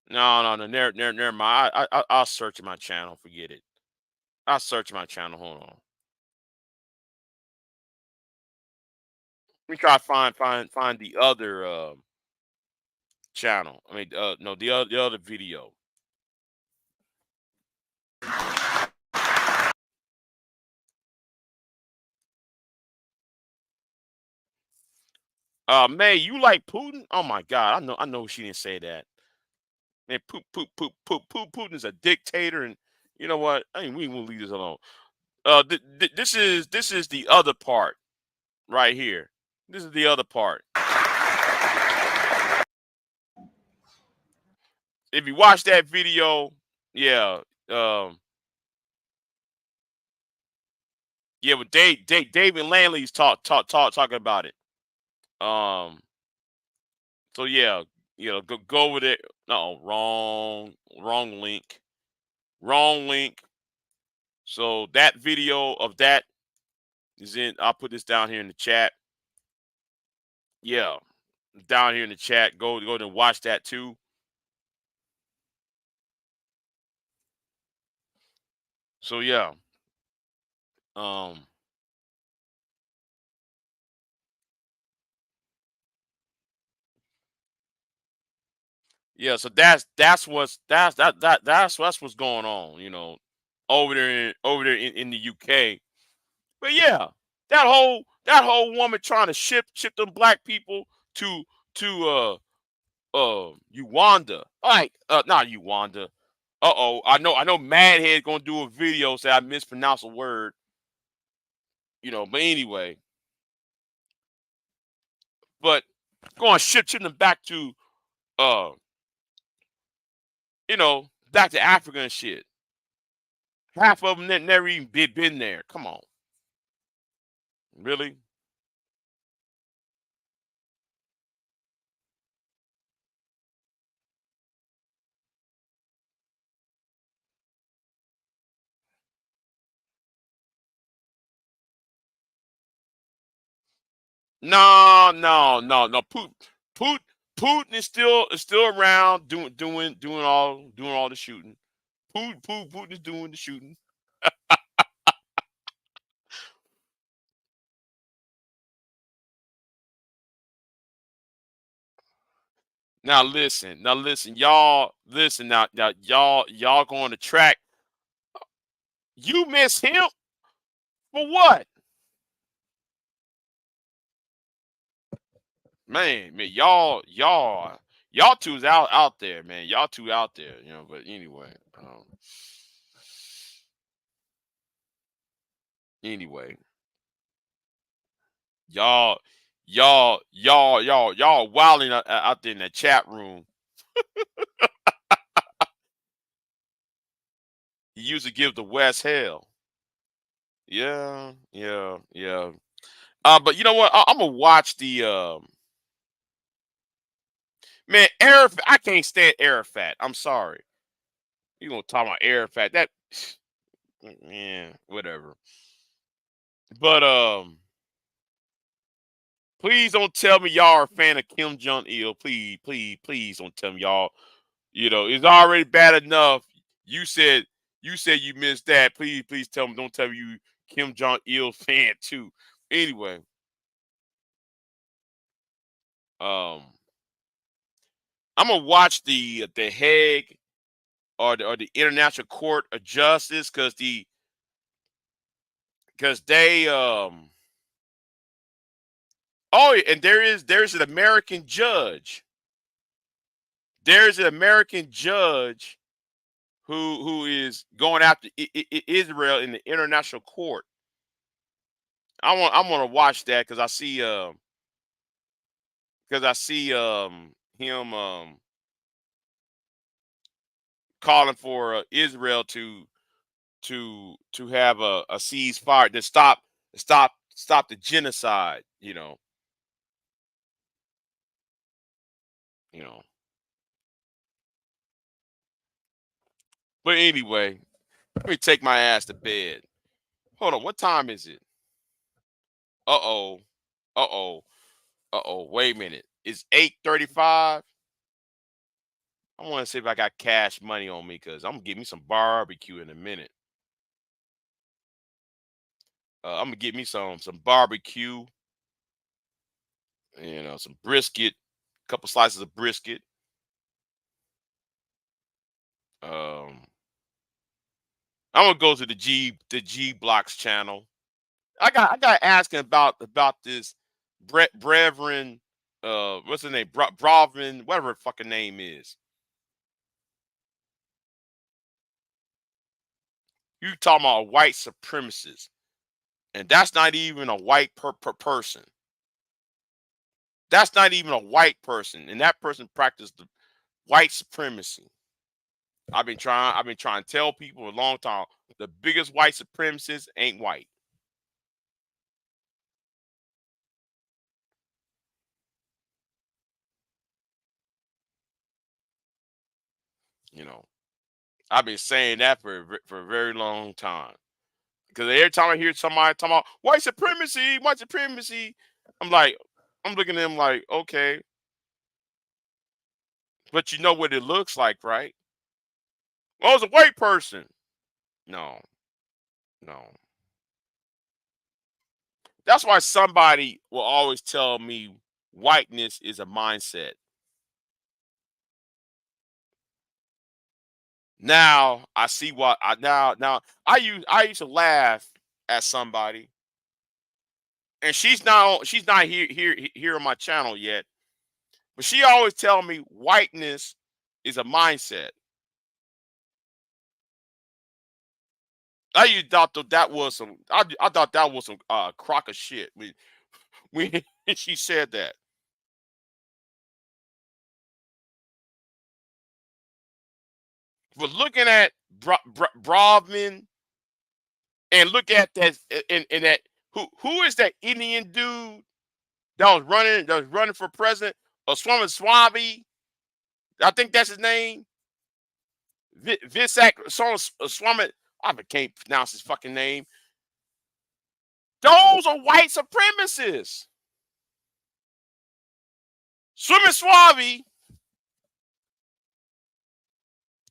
No, never mind. I'll search my channel. Forget it. I'll search my channel. Hold on. Let me try to find the other channel. I mean, no, the other video. May, you like Putin? Oh my God, I know she didn't say that. Man, Putin's a dictator, and you know what? I mean, we will leave this alone. This is the other part right here. This is the other part. If you watch that video, yeah, yeah, but David Landley's talking about it. Um, so yeah, go over there. No, wrong link, wrong link. So that video of that is in. I'll put this down here in the chat. Yeah, down here in the chat. Go and watch that too. So yeah, um, Yeah, so that's what's going on, over there in the UK. But yeah, that whole woman trying to ship them black people to Uganda. Like not Uganda. Uh-oh. I know Madhead gonna do a video say I mispronounced a word, but anyway, but going ship them back to uh back to Africa and shit. Half of them never even been there. Come on. Really? No, no, no, no. Putin, Putin is still around doing all the shooting. Putin is doing the shooting. Now listen, y'all. Listen now, y'all going to track. You miss him for what? Man, y'all two's out there, man. Y'all two out there, But anyway, anyway, y'all, y'all wilding out there in that chat room. He used to give the West hell. Yeah, yeah, yeah. But you know what? I'm gonna watch the man Arafat. I can't stand Arafat. I'm sorry. You gonna talk about Arafat? That yeah, whatever. But please don't tell me y'all are a fan of Kim Jong Il. Please, please, please don't tell me y'all. It's already bad enough. You said you missed that. Please, please tell me. Don't tell me you Kim Jong Il fan too. Anyway, um, I'm gonna watch the Hague or the International Court of Justice because they oh, and there's an American judge. There's an American judge who is going after Israel in the international court. I want to watch that because I see him calling for Israel to have a ceasefire to stop the genocide. You know. But anyway, let me take my ass to bed. Hold on, what time is it? Uh oh. Uh oh. Uh oh. Wait a minute. It's 8:35. I want to see if I got cash money on me because I'm gonna get me some barbecue in a minute. I'm gonna get me some barbecue, some brisket, a couple slices of brisket. Um, I'm gonna go to the G Blocks channel. I got asking about this Brethren, what's his name? Brovin, whatever his fucking name is. You talking about a white supremacist, and that's not even a white person. That's not even a white person, and that person practiced the white supremacy. I've been trying to tell people a long time. The biggest white supremacists ain't white. You know, I've been saying that for a very long time. Because every time I hear somebody talking about white supremacy, I'm like, I'm looking at them like, okay, but you know what it looks like, right? Well, it's a white person. No, no. That's why somebody will always tell me whiteness is a mindset. Now I see what I now I used to laugh at somebody, and she's not here on my channel yet, but she always tell me whiteness is a mindset. I used thought that was some I thought that was some crock of shit when she said that. But looking at Brovman and look at that and that who is that Indian dude that was running for president? Swami, I think that's his name. Visak Swami. I can't pronounce his fucking name. Those are white supremacists. Swami Swami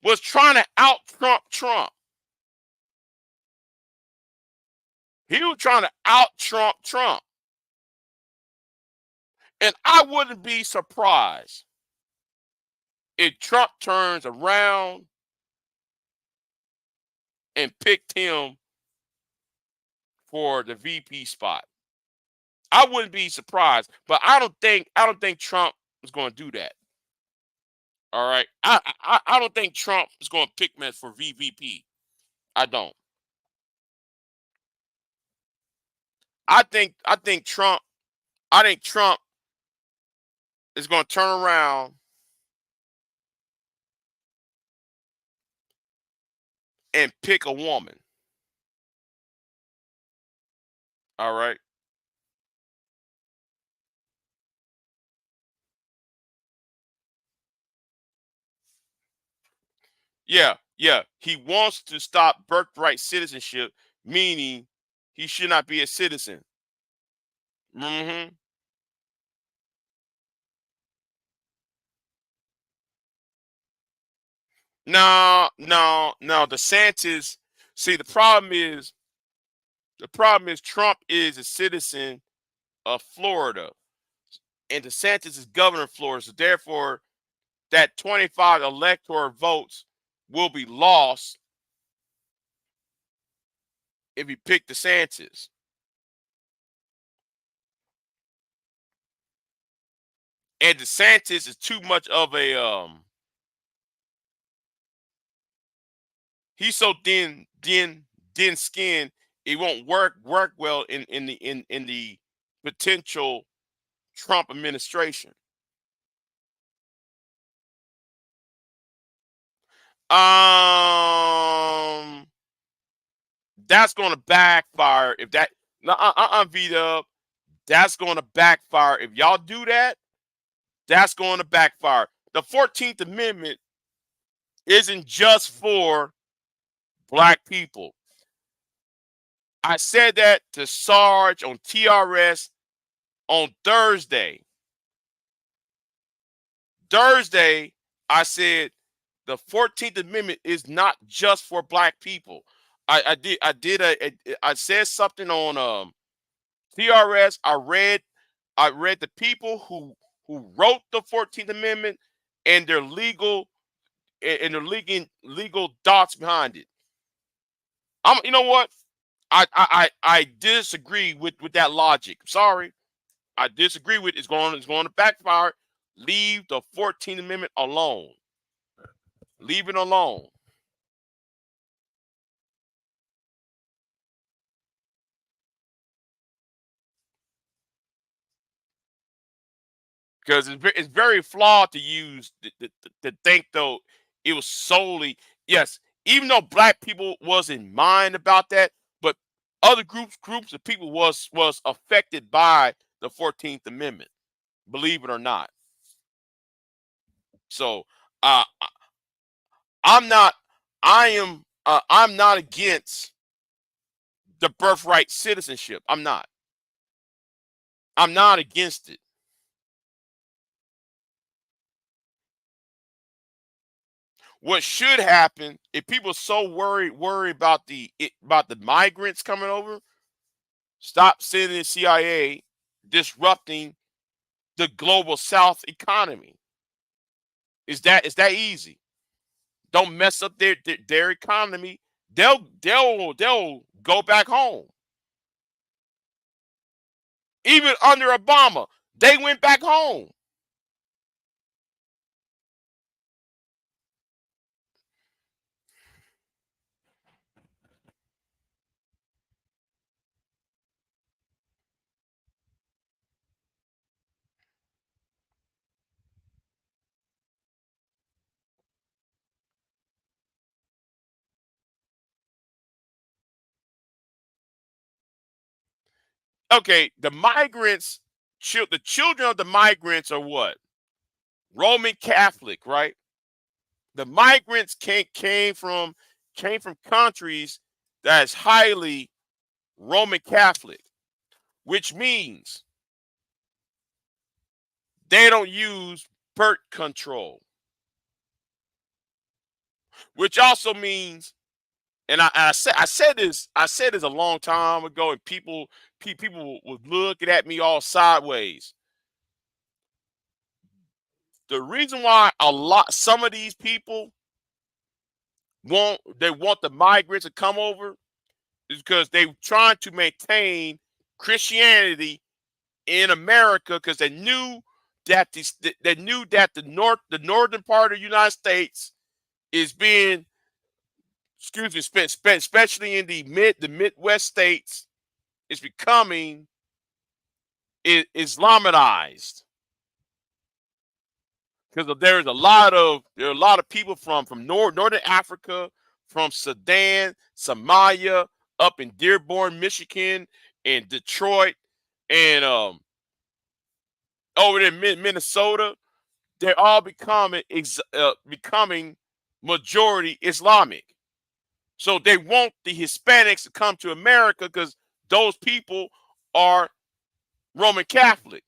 was trying to out Trump. He was trying to out Trump. And I wouldn't be surprised if Trump turns around and picked him for the VP spot. I wouldn't be surprised, but I don't think Trump is going to do that. All right, I don't think Trump is going to pick me for VP. I don't. I think Trump is going to turn around and pick a woman. All right. Yeah. He wants to stop birthright citizenship, meaning he should not be a citizen. Mm-hmm. No. DeSantis. See, the problem is Trump is a citizen of Florida, and DeSantis is governor of Florida. So therefore, that 25 electoral votes will be lost if you pick DeSantis. And DeSantis is too much of a he's so thin skin, it won't work well in the potential Trump administration. That's going to backfire if that. V-Dub, that's going to backfire if y'all do that. That's going to backfire. The 14th Amendment isn't just for black people. I said that to Sarge on TRS on Thursday. I said the 14th Amendment is not just for black people. I said something on TRS. I read the people who wrote the 14th Amendment and their legal thoughts behind it. You know what? I disagree with that logic. Sorry. I disagree with it's going to backfire. Leave the 14th Amendment alone. Leave it alone. Because it's very flawed to use to think though it was solely yes, even though black people was in mind about that, but other groups of people was affected by the 14th Amendment, believe it or not. So I'm not against the birthright citizenship. I'm not against it. What should happen if people are so worried about the migrants coming over? Stop sending the CIA disrupting the global South economy. It's that easy. don't mess up their economy, they'll go back home. Even under Obama, they went back home. Okay, the migrants, the children of the migrants are what? Roman Catholic, right? The migrants came from countries that's highly Roman Catholic, which means they don't use birth control, which also means, and I said this a long time ago, and people was looking at me all sideways. The reason why some of these people want the migrants to come over is because they trying to maintain Christianity in America, because they knew that the northern part of the United States is being, excuse me, especially in the Midwest states, is becoming Islamized, because there are a lot of people from northern Africa, from Sudan, Somalia, up in Dearborn, Michigan, and Detroit, and over there in Minnesota. They're all becoming majority Islamic. So they want the Hispanics to come to America because those people are Roman Catholic.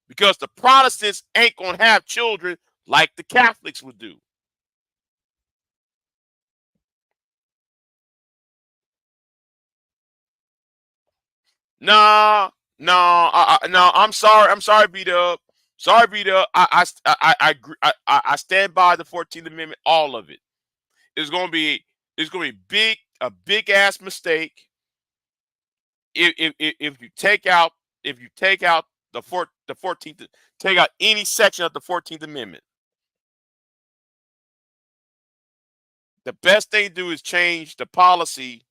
Because the Protestants ain't gonna have children like the Catholics would do. Nah, no, no. I'm sorry, B Dub. Sorry, B Dub. I stand by the 14th Amendment, all of it. It's gonna be a big ass mistake if you take out the 14th, take out any section of the 14th Amendment. The best thing to do is change the policy,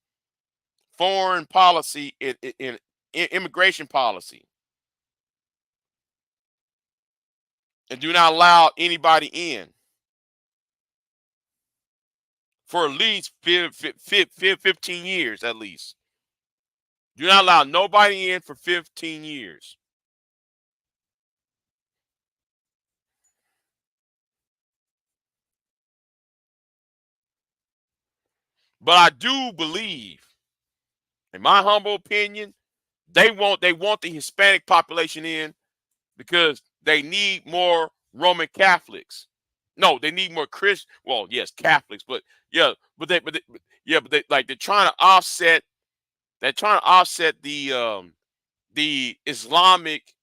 foreign policy, in immigration policy, and do not allow anybody in for at least 15 years at least. Do not allow nobody in for 15 years. But I do believe, in my humble opinion, they want the Hispanic population in because they need more Roman Catholics. No, they need more Christian. Well, yes, Catholics, but yeah, they're trying to offset. They're trying to offset the Islamic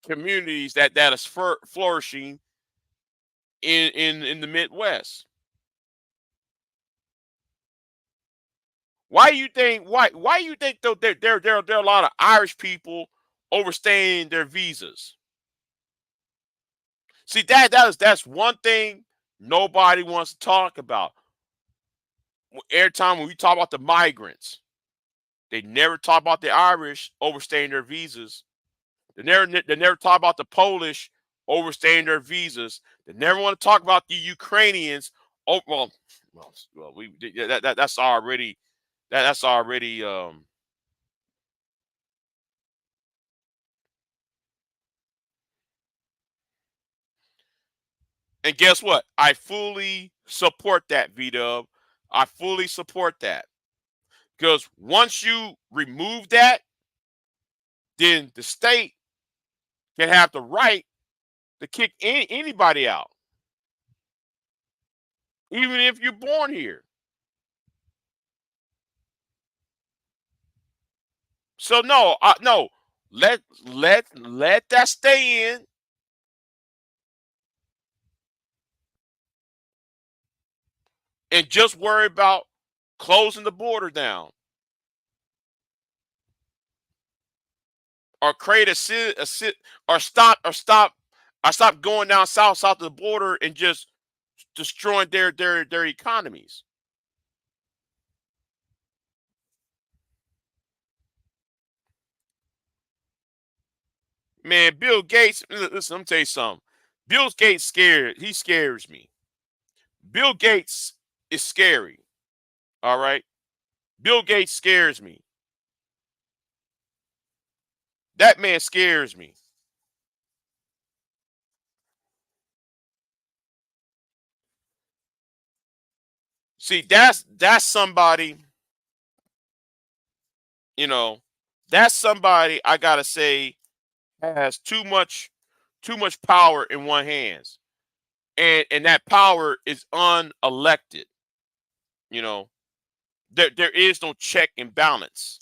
communities that is flourishing in the Midwest. Why you think though there are a lot of Irish people overstaying their visas? See, that's one thing nobody wants to talk about. Every time when we talk about the migrants, they never talk about the Irish overstaying their visas. They never talk about the Polish overstaying their visas. They never want to talk about the Ukrainians. Oh well, that's already that's already and guess what? I fully support that, V-Dub. I fully support that. Because once you remove that, then the state can have the right to kick anybody out, even if you're born here. So no, no, let that stay in. and just worry about closing the border down, or create or stop going down south of the border and just destroying their economies. Man, Bill Gates, listen, let me tell you something. Bill Gates he scares me. Bill Gates is scary. All right. Bill Gates scares me. That man scares me. See, that's somebody, you know, that's somebody I gotta say has too much power in one hands. And that power is unelected. You know, there is no check and balance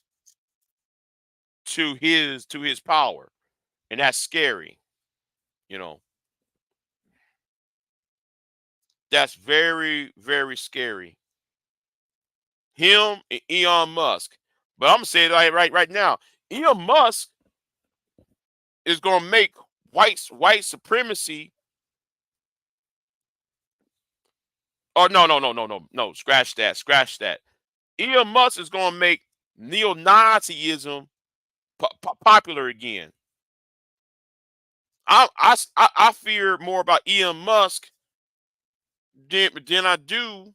to his power. And that's scary, you know. That's very, very scary. Him and Elon Musk. But I'm gonna say it right now. Elon Musk is gonna make white supremacy. Oh, no. Scratch that. Scratch that. Elon Musk is gonna make neo-Nazism popular again. I fear more about Elon Musk than I do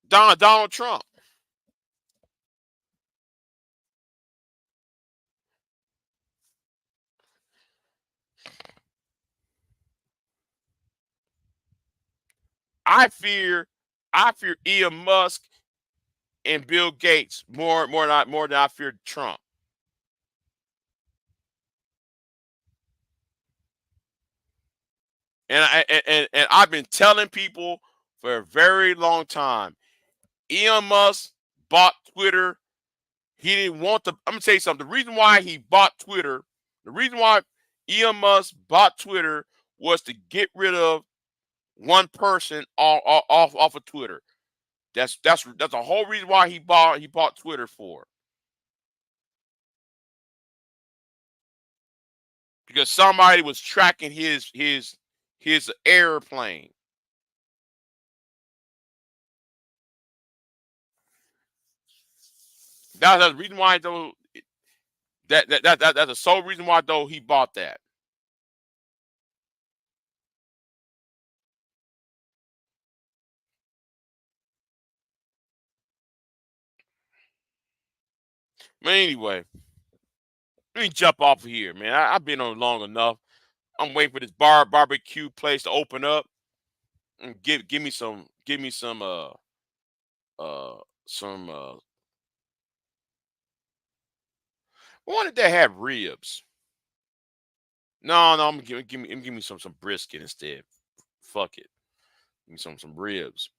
Donald Trump. I fear I fear Elon Musk and Bill Gates more than I fear Trump. And I've been telling people for a very long time. Elon Musk bought Twitter. He didn't want to. I'm gonna tell you something. The reason why he bought Twitter, the reason why Elon Musk bought Twitter was to get rid of one person off of Twitter. That's the whole reason why he bought Twitter for, because somebody was tracking his airplane. That's the reason why though. That's the sole reason why though he bought that. But anyway, let me jump off of here, man. I've been on long enough. I'm waiting for this barbecue place to open up and give me some uh some I wanted to have ribs. No, I'm gonna give me some brisket instead. Fuck it. Give me some ribs.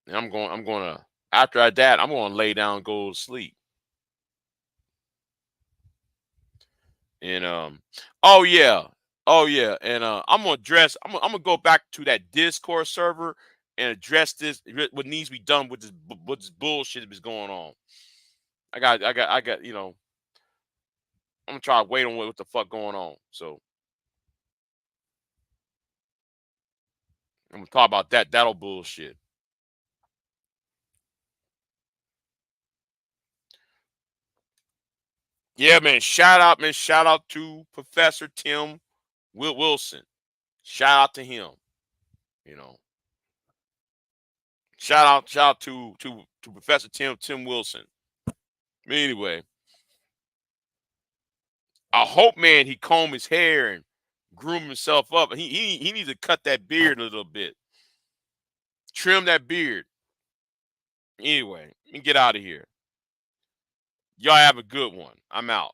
And I'm gonna after that, I'm gonna lay down and go to sleep. And oh yeah. Oh yeah. And I'm gonna go back to that Discord server and address what needs to be done with this bullshit that's going on. I got, I'm gonna try to wait on what the fuck going on. So I'm gonna talk about that'll bullshit. Yeah, man. Shout out to Professor Tim Wilson. Shout out to him. You know. Shout out to Professor Tim Wilson. Anyway, I hope, man, he comb his hair and groom himself up. He needs to cut that beard a little bit. Trim that beard. Anyway, let me get out of here. Y'all have a good one. I'm out.